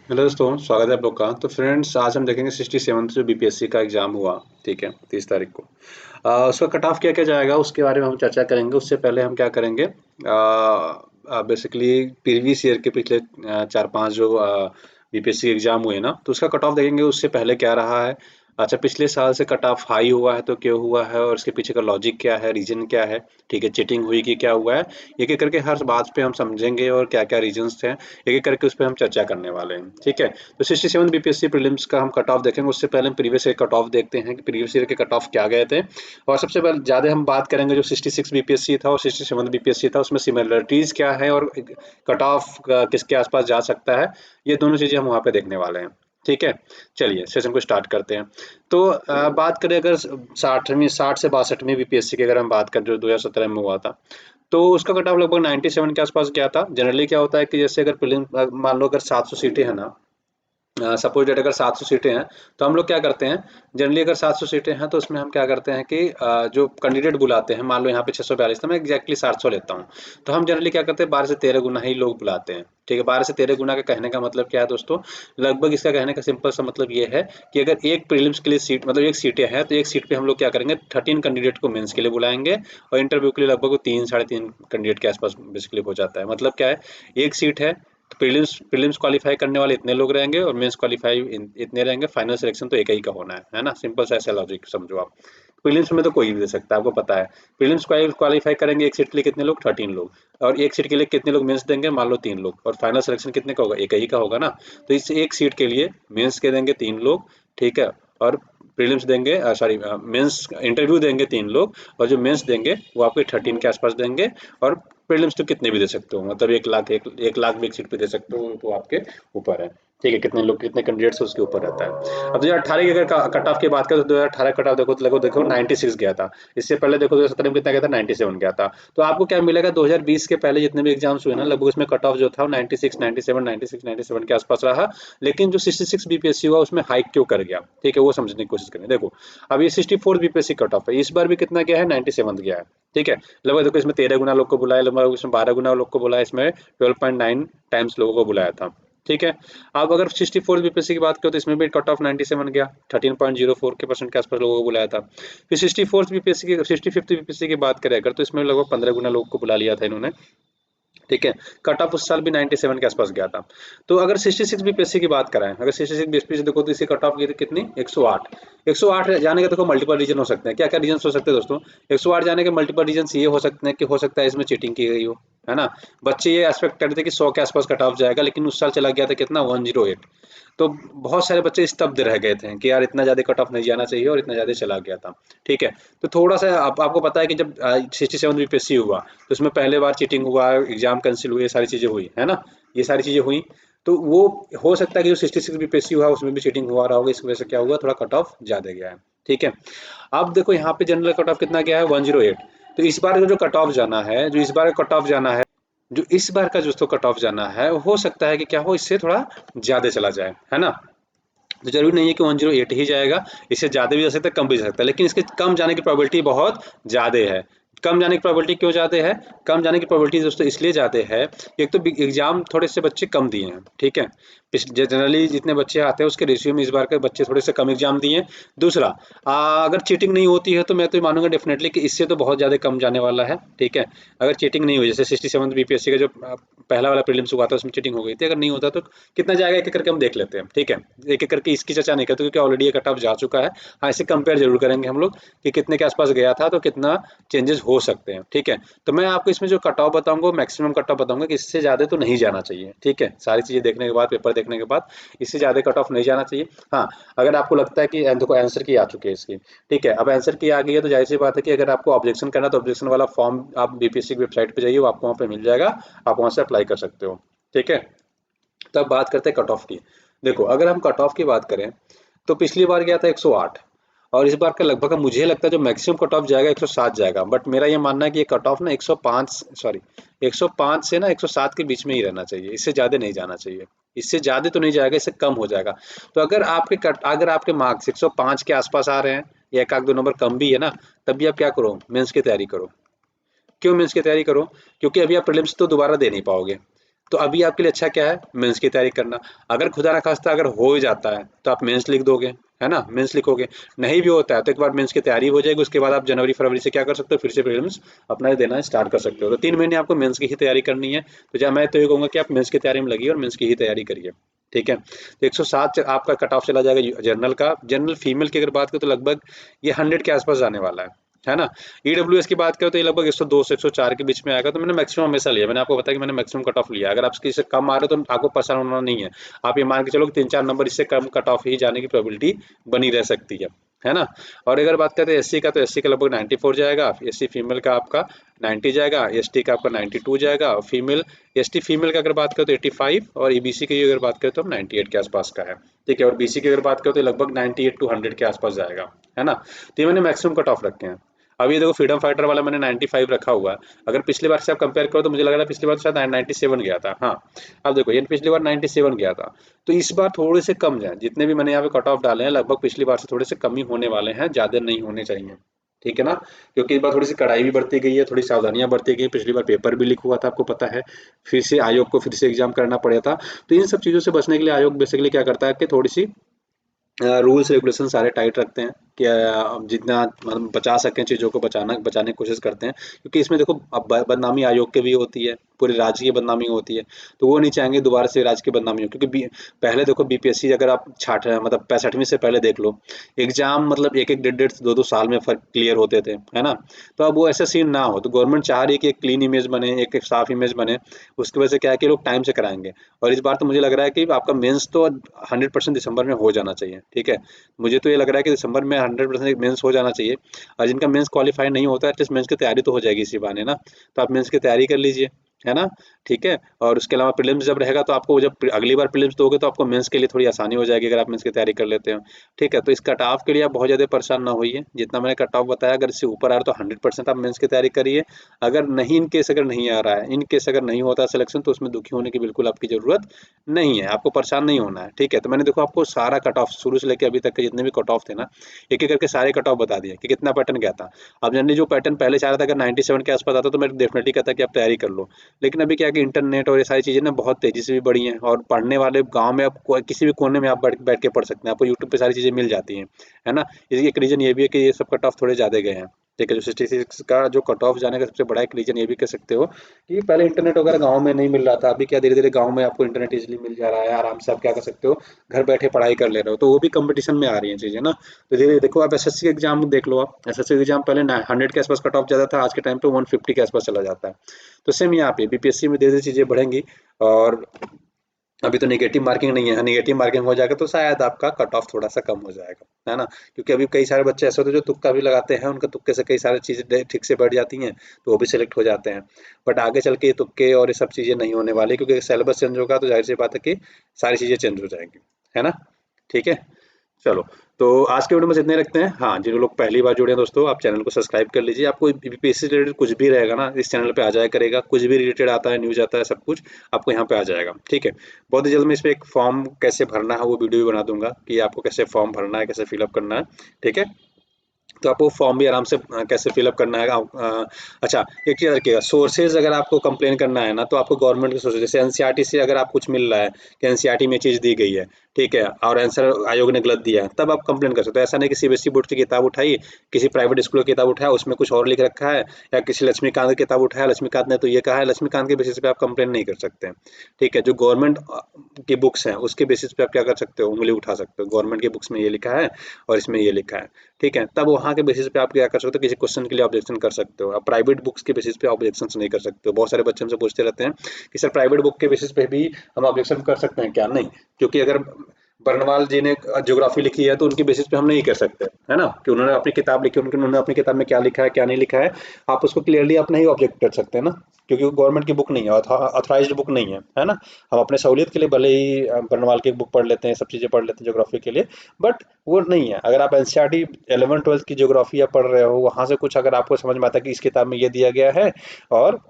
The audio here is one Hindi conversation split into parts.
हेलो दोस्तों, स्वागत है आप लोग का। तो फ्रेंड्स, आज हम देखेंगे 67 जो बीपीएससी का एग्ज़ाम हुआ, ठीक है, 30 तारीख को। उसका कट ऑफ क्या क्या जाएगा उसके बारे में हम चर्चा करेंगे। उससे पहले हम क्या करेंगे, बेसिकली प्रीवियस ईयर के पिछले 4-5 जो बीपीएससी एग्ज़ाम हुए ना, तो उसका कट ऑफ देखेंगे उससे पहले क्या रहा है। अच्छा, पिछले साल से कट ऑफ हाई हुआ है तो क्यों हुआ है और उसके पीछे का लॉजिक क्या है, रीज़न क्या है, ठीक है, चीटिंग हुई कि क्या हुआ है। एक-एक करके हर बात पे हम समझेंगे और क्या-क्या रीज़न्स हैं, एक-एक करके उस पे हम चर्चा करने वाले हैं, ठीक है। तो 67 बीपीएससी प्रीलिम्स का हम कट ऑफ देखेंगे। उससे पहले हम प्रीवियस ईयर कट ऑफ देखते हैं कि प्रीवियस ईयर के कट ऑफ क्या गए थे। और सबसे पहले ज़्यादा हम बात करेंगे जो 66 बीपीएससी था और 67 बीपीएससी था, उसमें सिमिलरिटीज़ क्या है और कट ऑफ किसके आसपास जा सकता है, ये दोनों चीज़ें हम वहाँ पे देखने वाले हैं, ठीक है। चलिए सेशन को स्टार्ट करते हैं। तो बात करें अगर 60 से 62वीं बीपीएससी की अगर हम बात करें जो 2017 में हुआ था, तो उसका कट ऑफ लगभग 97 के आसपास गया था। जनरली क्या होता है कि जैसे अगर प्रीलिम मान लो अगर 700 सीटें हैं ना, सपोज डेट अगर 700 सीटें हैं, तो हम लोग क्या करते हैं, जनरली अगर 700 सीटें हैं तो उसमें हम क्या करते हैं कि जो कैंडिडेट बुलाते हैं, मान लो यहाँ पे 642 था, मैं एग्जैक्टली 700 लेता हूँ। तो हम जनरली क्या करते हैं, 12 से 13 गुना ही लोग बुलाते हैं, ठीक है। 12 से 13 गुना का कहने का मतलब क्या है दोस्तों, लगभग इसका कहने का सिंपल सा मतलब ये है कि अगर एक प्रीलिम्स के लिए सीट मतलब एक सीटें हैं, तो एक सीट पे हम लोग क्या करेंगे, 13 कैंडिडेट को मेंस के लिए बुलाएंगे और इंटरव्यू के लिए लगभग 3 साढ़े 3 कैंडिडेट के आसपास बेसिकली हो जाता है। मतलब क्या है, एक सीट है तो प्रीलिम्स प्रीलिम्स क्वालीफाई करने वाले इतने लोग रहेंगे और मेंस क्वालीफाई इतने रहेंगे, फाइनल सिलेक्शन तो एक ही का होना है ना। सिंपल सा ऐसा लॉजिक समझो आप। प्रीलिम्स में तो कोई भी दे सकता है, आपको पता है। प्रीलिम्स क्वालीफाई करेंगे एक सीट के लिए कितने लोग, 13 लोग, और एक सीट के लिए कितने लोग मेंस देंगे, मान लो 3 लोग, और फाइनल सिलेक्शन कितने का होगा, एक ही का होगा ना। तो इस एक सीट के लिए मेंस के देंगे 3 लोग, ठीक है, और प्रीलिम्स देंगे, सॉरी, मेंस इंटरव्यू देंगे 3 लोग, और जो मेंस देंगे वो आपके 13 के आसपास देंगे। और प्रीलिम्स तो कितने भी दे सकते हो, मतलब 1 लाख, 1 लाख भी एक सीट पे दे सकते हो, तो आपके ऊपर है, ठीक है, कितने लोग कितने कैंडिडेट्स उसके ऊपर रहता है। अब 2018 की अगर कट ऑफ की बात करें तो 2018 कट ऑफ देखो तो देखो 96 गया था। इससे पहले देखो 2017 में कितना गया था, 97 गया था। तो आपको क्या मिलेगा, 2020 के पहले जितने भी एग्जाम्स हुए ना, लगभग उसमें कट ऑफ जो था वो 96, 97, 96, 97 के आसपास रहा। लेकिन जो 66 बीपीएससी हुआ उसमें हाइक क्यों कर गया, ठीक है, वो समझने की कोशिश करें। देखो, अब ये 64 बीपीएससी कट ऑफ है, इस बार भी कितना गया है, 97 गया है, ठीक है। लगभग देखो इसमें 13 गुना लोग को बुलाया, लगभग इसमें 12 गुना लोग को बुलाया, इसमें 12.9 टाइम्स लोगों को बुलाया था, ठीक है। अब अगर 64 बीपीएससी की बात करो तो इसमें भी कट ऑफ 97 गया, 13.04 के परसेंट के आसपास लोगों को बुलाया था। फिर 64 बीपीएससी की 65 बीपीएससी की बात करें अगर, तो इसमें लगभग 15 गुना लोगों को बुला लिया था इन्होंने, ठीक है। कट ऑफ उस साल भी 97 के आसपास गया था। तो अगर 66 बीपीएससी की बात कराएं, अगर 66 बीपीएससी देखो तो इसकी कट ऑफ की थी कितनी, 108। 108 जाने के देखो मल्टीपल रीजन हो सकते हैं, क्या क्या रीजन हो सकते हैं दोस्तों। 108 जाने के मल्टीपल रीजन ये हो सकते हैं कि हो सकता है इसमें चीटिंग की गई हो, है ना। बच्चे ये एक्सपेक्ट करते थे कि 100 के आसपास कट ऑफ जाएगा, लेकिन उस साल चला गया था कितना, 108। तो बहुत सारे बच्चे स्तब्ध रह गए थे कि यार इतना ज़्यादा कट ऑफ नहीं जाना चाहिए और इतना ज़्यादा चला गया था, ठीक है। तो थोड़ा सा आपको पता है कि जब 67 बीपीएससी हुआ तो उसमें पहले बार चीटिंग हुआ, एग्जाम कैंसिल हुए, ये सारी चीज़ें हुई, है ना, ये सारी चीज़ें हुई। तो वो हो सकता है कि जो 66 बीपीएससी हुआ उसमें भी चीटिंग हुआ रहा होगा, इस वजह से क्या हुआ, थोड़ा कट ऑफ ज़्यादा गया है, ठीक है। अब देखो यहाँ पे जनरल कट ऑफ कितना गया है, 108। तो इस बार का जो कट ऑफ जाना है, जो इस बार का कट ऑफ जाना है, जो इस बार का जो कट ऑफ जाना है, हो सकता है कि क्या हो, इससे थोड़ा ज़्यादा चला जाए, है ना। तो ज़रूरी नहीं है कि 108 ही जाएगा, इससे ज़्यादा भी जा सकता है, कम भी जा सकता है, लेकिन इसके कम जाने की प्रोबेबिलिटी बहुत ज़्यादा है। कम जाने की प्रोबेबिलिटी क्यों ज़्यादा है, कम जाने की प्रोबेबिलिटी दोस्तों इसलिए ज़्यादा है, एक तो एग्जाम थोड़े से बच्चे कम दिए हैं, ठीक है। जनरली जितने बच्चे आते हैं उसके रेशियो में इस बार के बच्चे थोड़े से कम एग्जाम दिए हैं। दूसरा, अगर चीटिंग नहीं होती है तो मैं तो मानूंगा डेफिनेटली कि इससे तो बहुत ज़्यादा कम जाने वाला है, ठीक है। अगर चीटिंग नहीं हुई, जैसे 67 बीपीएससी का जो पहला वाला प्रीलिम्स हुआ था उसमें चीटिंग हो गई थी, अगर नहीं होता तो कितना जाएगा एक एक करके हम देख लेते हैं, ठीक है। एक एक करके इसकी चर्चा नहीं करते क्योंकि ऑलरेडी ये कट ऑफ जा चुका है। हाँ, इसे कंपेयर जरूर करेंगे हम लोग कि कितने के आसपास गया था तो कितना चेंजेस हो सकते हैं, ठीक है। तो मैं आपको इसमें जो कट ऑफ बताऊंगा मैक्सिमम कट ऑफ बताऊंगा कि इससे ज़्यादा तो नहीं जाना चाहिए, ठीक है। सारी चीज़ें देखने के बाद, पेपर देखने के बाद, इससे ज़्यादा कट ऑफ नहीं जाना चाहिए। हाँ, अगर आपको लगता है कि देखो आंसर की आ चुकी है इसकी, ठीक है, अब आंसर की आ गई है तो जाहिर सी बात है कि अगर आपको ऑब्जेक्शन करना है तो ऑब्जेक्शन वाला फॉर्म आप बीपीएससी की वेबसाइट पे जाइए, वो आपको वहाँ पे मिल जाएगा, आप वहाँ से अप्लाई कर सकते हो, ठीक है। तब बात करते हैं कट ऑफ की। देखो, अगर हम कट ऑफ की बात करें तो पिछली बार गया था 108, और इस बार का लगभग मुझे लगता है जो मैक्सिमम कट ऑफ जाएगा 107 जाएगा। बट मेरा ये मानना है कि ये कट ऑफ ना 105, सॉरी, 105 से ना 107 के बीच में ही रहना चाहिए, इससे ज़्यादा नहीं जाना चाहिए। इससे ज़्यादा तो नहीं जाएगा, इससे कम हो जाएगा। तो अगर आपके मार्क्स 105 के आसपास आ रहे हैं या एक आध दो नंबर कम भी है ना, तब भी आप क्या करो, मेंस की तैयारी करो। क्यों मेंस की तैयारी करो, क्योंकि अभी आप प्रीलिम्स तो दोबारा दे नहीं पाओगे। तो अभी आपके लिए अच्छा क्या है, मेंस की तैयारी करना। अगर खुदा ना खास्ता अगर हो ही जाता है तो आप मेंस लिख दोगे, है ना, मेंस लिखोगे। नहीं भी होता है तो एक बार मेंस की तैयारी हो जाएगी, उसके बाद आप जनवरी फरवरी से क्या कर सकते हो, फिर से प्रीलिम्स अपना देना स्टार्ट कर सकते हो। तो 3 महीने आपको मेंस की ही तैयारी करनी है। तो जब मैं तो ये कहूँगा कि आप मेंस की तैयारी में लगिए और मेंस की ही तैयारी करिए, ठीक है। तो 107 आपका कट ऑफ चला जाएगा जनरल का। जनरल फीमेल की अगर बात करें तो लगभग ये 100 के आसपास जाने वाला है ना। ईडब्ल्यूएस की बात करें तो ये लगभग 102 से 104 के बीच में आएगा। तो मैंने मैक्सिमम हमेशा लिया, मैंने आपको बताया कि मैंने मैक्सिमम कट ऑफ लिया। अगर आप इससे कम आ रहे हो तो आपको परेशान होना नहीं है। आप ये मान के चलो कि 3-4 नंबर इससे कम कट ऑफ ही जाने की प्रोबेबिलिटी बनी रह सकती है ना। और अगर बात करते हैं एससी का, तो एससी का लगभग 94 जाएगा, एससी फीमेल का आपका 90 जाएगा, एसटी का आपका 92 जाएगा, फीमेल एसटी फीमेल का अगर बात करें तो 85, और ईबीसी की अगर बात करें तो 98 के आसपास का है, ठीक है। और बीसी की अगर बात करें तो लगभग 98 टू 100 के आसपास जाएगा, है ना। तो ये मैंने मैक्सिमम कट ऑफ रखे हैं। अब ये देखो फ्रीडम फाइटर वाला मैंने 95 रखा हुआ है। अगर पिछली बार से आप कंपेयर करो तो मुझे लग रहा है पिछली बार शायद 97 गया था, हाँ। अब देखो ये पिछली बार 97 गया था, तो इस बार थोड़े से कम जाए। जितने भी मैंने यहाँ पे कट ऑफ डाले हैं लगभग पिछली बार से थोड़े से कम ही होने वाले हैं, ज्यादा नहीं होने चाहिए, ठीक है ना। क्योंकि इस बार थोड़ी सी कड़ाई भी बढ़ती गई है, थोड़ी सावधानियां बढ़ती गई। पिछली बार पेपर भी लीक हुआ था, आपको पता है। फिर से आयोग को फिर से एग्जाम करना पड़ा था। तो इन सब चीज़ों से बचने के लिए आयोग बेसिकली क्या करता है कि थोड़ी सी रूल्स रेगुलेशन सारे टाइट रखते हैं कि जितना मतलब बचा सकें चीज़ों को बचाने की कोशिश करते हैं। क्योंकि इसमें देखो अब बदनामी आयोग की भी होती है, पूरे राज्य की बदनामी होती है। तो वो नहीं चाहेंगे दोबारा से राज्य की बदनामी हो। क्योंकि पहले देखो बीपीएससी अगर आप छाट मतलब 65वीं से पहले देख लो, एग्जाम मतलब एक एक डेढ़ डेढ़ 2-2 साल में क्लियर होते थे, है ना। तो अब वो ऐसा सीन ना हो। तो गवर्नमेंट चाह रही है कि एक क्लीन इमेज बने, एक साफ इमेज बने। उसकी वजह से क्या है कि लोग टाइम से कराएंगे। और इस बार तो मुझे लग रहा है कि आपका मेंस तो 100% दिसंबर में हो जाना चाहिए, ठीक है। मुझे तो ये लग रहा है कि दिसंबर में 100% मेंस हो जाना चाहिए। और जिनका मेंस क्वालिफाई नहीं होता है एटलीस्ट मेंस की तैयारी तो हो जाएगी इसी बहाने ना। तो आप मेंस की तैयारी कर लीजिए, है ना, ठीक है। और उसके अलावा प्रीलिम्स जब रहेगा तो आपको जब अगली बार प्रीलिम्स दोगे तो आपको मेंस के लिए थोड़ी आसानी हो जाएगी अगर आप मेंस की तैयारी कर लेते हो, ठीक है। तो इस कट ऑफ के लिए आप बहुत ज़्यादा परेशान ना होइए। जितना मैंने कट ऑफ बताया अगर इससे ऊपर आ रहा है तो 100% आप मेंस की तैयारी करिए। अगर नहीं, इन केस अगर नहीं आ रहा है, इन केस अगर नहीं होता सिलेक्शन, तो उसमें दुखी होने की बिल्कुल आपकी ज़रूरत नहीं है। आपको परेशान नहीं होना है, ठीक है। तो मैंने देखो आपको सारा कट ऑफ शुरू से लेकर अभी तक के जितने भी कट ऑफ थे ना, एक एक करके सारे कट ऑफ बता दिए कि कितना पैटर्न क्या था। अब जनरली जो पैटर्न पहले चाह रहा था अगर 97 के आसपास आता तो मैं डेफिनेटली कहता कि आप तैयारी कर लो। लेकिन अभी क्या है कि इंटरनेट और ये सारी चीज़ें ना बहुत तेज़ी से भी बढ़ी हैं, और पढ़ने वाले गाँव में आप किसी भी कोने में आप बैठ बैठ के पढ़ सकते हैं। आपको यूट्यूब पे सारी चीज़ें मिल जाती हैं, है ना। इसकी एक रीज़न ये भी है कि ये सब कट ऑफ थोड़े ज़्यादा गए हैं, ठीक है। जो 66 का जो कट ऑफ जाने का सबसे बड़ा एक रीज़न ये भी कह सकते हो कि पहले इंटरनेट वगैरह गाँव में नहीं मिल रहा था। अभी क्या धीरे धीरे गाँव में आपको इंटरनेट इजीली मिल जा रहा है, आराम से आप क्या कर सकते हो, घर बैठे पढ़ाई कर ले रहे हो। तो वो भी कंपटीशन में आ रही हैं चीज़ें ना। तो धीरे देखो आप एसएससी एग्जाम देख लो, आप एसएससी एग्जाम पहले 100 के आसपास कट ऑफ जाता था, आज के टाइम पे 150 के आसपास चला जाता है। तो सेम यहाँ पे बीपीएससी में धीरे धीरे चीज़ें बढ़ेंगी। और अभी तो नेगेटिव मार्किंग नहीं है, नेगेटिव मार्किंग हो जाएगा तो शायद आपका कट ऑफ थोड़ा सा कम हो जाएगा, है ना। क्योंकि अभी कई सारे बच्चे ऐसे होते हैं जो तुक्का भी लगाते हैं, उनका तुक्के से कई सारी चीज़ें ठीक से बढ़ जाती हैं, तो वो भी सिलेक्ट हो जाते हैं। बट आगे चल के ये तुक्के और ये सब चीज़ें नहीं होने वाली, क्योंकि सिलेबस चेंज होगा तो जाहिर सी बात है कि सारी चीज़ें चेंज हो जाएंगी, है ना, ठीक है। चलो, तो आज के वीडियो में बस इतने ही रखते हैं। हाँ, जो लोग पहली बार जुड़े हैं दोस्तों, आप चैनल को सब्सक्राइब कर लीजिए। आपको बीपीएससी से रिलेटेड कुछ भी रहेगा ना, इस चैनल पे आ जाया करेगा। कुछ भी रिलेटेड आता है, न्यूज़ आता है, सब कुछ आपको यहाँ पे आ जाएगा, ठीक है। बहुत ही जल्द मैं इस पे एक फॉर्म कैसे भरना है वो वीडियो भी बना दूंगा कि आपको कैसे फॉर्म भरना है, कैसे फिलअप करना है, ठीक है। तो आपको फॉर्म भी आराम से कैसे फिलअप करना है। अच्छा, एक चीज़ रखिएगा, सोर्सेज अगर आपको कंप्लेन करना है ना तो आपको गवर्नमेंट के सोर्सेज, जैसे एनसीईआरटी से अगर आप कुछ मिल रहा है कि एनसीईआरटी में चीज़ दी गई है, ठीक है, और आंसर आयोग ने गलत दिया है, तब आप कंप्लेन कर सकते हो। ऐसा नहीं कि सीबीएसई बोर्ड की किताब उठाई, किसी प्राइवेट स्कूल की किताब उठाया, उसमें कुछ और लिख रखा है, या किसी लक्ष्मीकांत की किताब उठाया, लक्ष्मीकांत ने तो ये कहा है, लक्ष्मीकांत के बेसिस पे आप कंप्लेन नहीं कर सकते हैं, ठीक है। जो गवर्नमेंट की बुक्स हैं उसके बेसिस पे आप क्या कर सकते हो, उंगली उठा सकते हो। गवर्नमेंट की बुक्स में ये लिखा है और इसमें ये लिखा है, ठीक है। तब वहाँ के बेसिस पे आप क्या कर सकते हो, किसी क्वेश्चन के लिए ऑब्जेक्शन कर सकते हो। आप प्राइवेट बुक्स के बेसिस पे ऑब्जेक्शन नहीं कर सकते हो। बहुत सारे बच्चे हमसे पूछते रहते हैं कि सर प्राइवेट बुक के बेसिस पे भी हम ऑब्जेक्शन कर सकते हैं क्या? नहीं, क्योंकि अगर बर्नवाल जी ने ज्योग्राफी लिखी है तो उनके बेसिस पे हम नहीं कर सकते, है ना, कि उन्होंने अपनी किताब लिखी, उन्होंने अपनी किताब में क्या लिखा है क्या नहीं लिखा है, आप उसको क्लियरली आप नहीं ऑब्जेक्ट कर सकते ना, क्योंकि वो गवर्नमेंट की बुक नहीं है, ऑथराइज्ड बुक नहीं है ना। हम अपने सहूलियत के लिए भले ही बर्नवाल की बुक पढ़ लेते हैं, सब चीज़ें पढ़ लेते हैं ज्योग्राफी के लिए, बट वो नहीं है। अगर आप एनसीईआरटी 11-12 की ज्योग्राफी आप पढ़ रहे हो, वहां से कुछ अगर आपको समझ में आता है कि इस किताब में ये दिया गया है और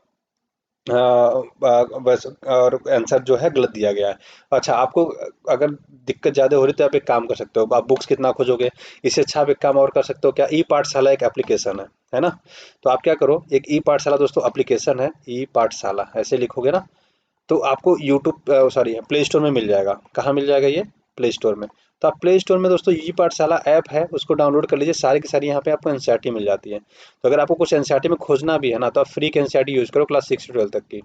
बस, और आंसर जो है गलत दिया गया है। अच्छा, आपको अगर दिक्कत ज़्यादा हो रही है तो आप एक काम कर सकते हो, आप बुक्स कितना खोजोगे, इससे अच्छा आप एक काम और कर सकते हो, क्या ई पाठशाला एक एप्लीकेशन है ना। तो आप क्या करो, एक ई पाठशाला दोस्तों एप्लीकेशन है, ई पाठशाला ऐसे लिखोगे ना, तो आपको यूट्यूब सॉरी प्ले स्टोर में मिल जाएगा। कहाँ मिल जाएगा ये? प्ले स्टोर में। तो आप प्ले स्टोर में दोस्तों ये पाठशाला ऐप है, उसको डाउनलोड कर लीजिए। सारी की सारी यहाँ पे आपको एनसीईआरटी मिल जाती है। तो अगर आपको कुछ एनसीईआरटी में खोजना भी है ना, तो आप फ्री की एनसीईआरटी यूज़ करो क्लास 6 से 12 तक की।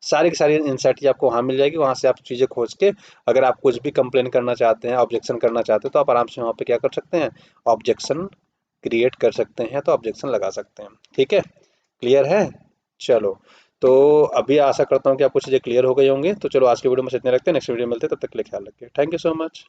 सारी की सारी एनसीईआरटी आपको वहाँ मिल जाएगी। वहाँ से आप चीज़ें खोज के अगर आप कुछ भी कंप्लेन करना चाहते हैं, ऑब्जेक्शन करना चाहते हैं, तो आप आराम से वहाँ पे क्या कर सकते हैं, ऑब्जेक्शन क्रिएट कर सकते हैं, तो ऑब्जेक्शन लगा सकते हैं। ठीक है, क्लियर है? चलो, तो अभी आशा करता हूँ कि आपको चीज़ें क्लियर हो गई होंगी। तो चलो आज की वीडियो में इतने रखते हैं, नेक्स्ट वीडियो में मिलते हैं, तब तक के लिए ख्याल रखिए। Thank you so much.